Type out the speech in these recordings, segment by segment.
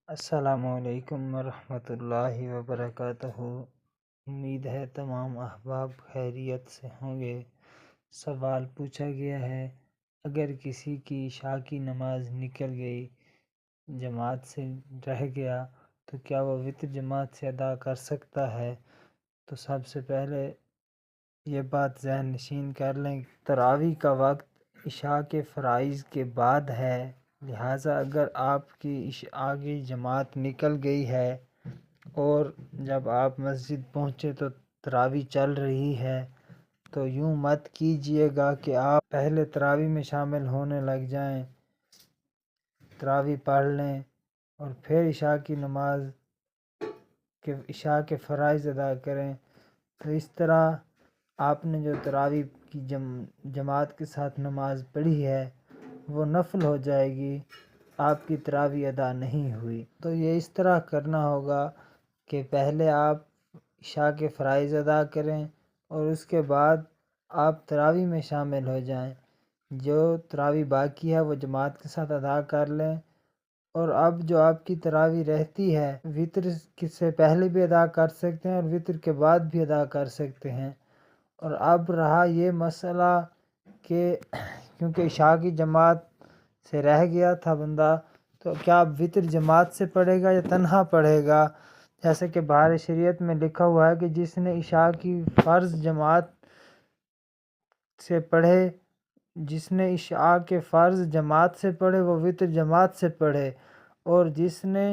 السلام علیکم ورحمۃ اللہ وبرکاتہ۔ امید ہے تمام احباب خیریت سے ہوں گے۔ سوال پوچھا گیا ہے، اگر کسی کی عشاء کی نماز نکل گئی، جماعت سے رہ گیا، تو کیا وہ وتر جماعت سے ادا کر سکتا ہے؟ تو سب سے پہلے یہ بات ذہن نشین کر لیں، تراویح کا وقت عشاء کے فرائض کے بعد ہے، لہٰذا اگر آپ کی عشاء کی جماعت نکل گئی ہے اور جب آپ مسجد پہنچے تو تراویح چل رہی ہے، تو یوں مت کیجئے گا کہ آپ پہلے تراویح میں شامل ہونے لگ جائیں، تراویح پڑھ لیں اور پھر عشاء کے فرائض ادا کریں۔ تو اس طرح آپ نے جو تراویح کی جماعت کے ساتھ نماز پڑھی ہے وہ نفل ہو جائے گی، آپ کی تراویح ادا نہیں ہوئی۔ تو یہ اس طرح کرنا ہوگا کہ پہلے آپ عشاء کے فرائض ادا کریں اور اس کے بعد آپ تراویح میں شامل ہو جائیں، جو تراویح باقی ہے وہ جماعت کے ساتھ ادا کر لیں، اور اب جو آپ کی تراویح رہتی ہے وتر سے پہلے بھی ادا کر سکتے ہیں اور وتر کے بعد بھی ادا کر سکتے ہیں۔ اور اب رہا یہ مسئلہ کہ کیونکہ عشاء کی جماعت سے رہ گیا تھا بندہ، تو کیا اب وتر جماعت سے پڑھے گا یا تنہا پڑھے گا؟ جیسے کہ بہار شریعت میں لکھا ہوا ہے کہ جس نے عشاء کی فرض جماعت سے پڑھے، جس نے عشاء کے فرض جماعت سے پڑھے وہ وتر جماعت سے پڑھے، اور جس نے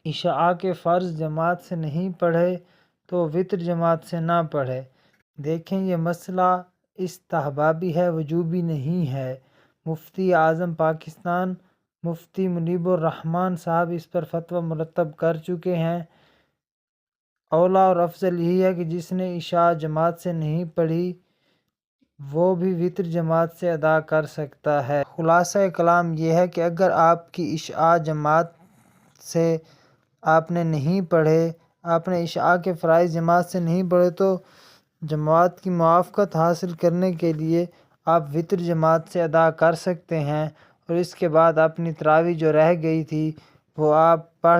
عشاء کے فرض جماعت سے نہیں پڑھے تو وتر جماعت سے نہ پڑھے۔ دیکھیں یہ مسئلہ استحبابی ہے، وجوبی نہیں ہے۔ مفتی اعظم پاکستان مفتی منیب الرحمن صاحب اس پر فتویٰ مرتب کر چکے ہیں۔ اولیٰ اور افضل یہی ہے کہ جس نے عشاء جماعت سے نہیں پڑھی وہ بھی وتر جماعت سے ادا کر سکتا ہے۔ خلاصہ کلام یہ ہے کہ اگر آپ کی عشاء جماعت سے آپ نے نہیں پڑھے، آپ نے عشاء کے فرائض جماعت سے نہیں پڑھے، تو جماعت کی موافقت حاصل کرنے کے لیے آپ وتر جماعت سے ادا کر سکتے ہیں، اور اس کے بعد اپنی تراویح جو رہ گئی تھی وہ آپ پڑھ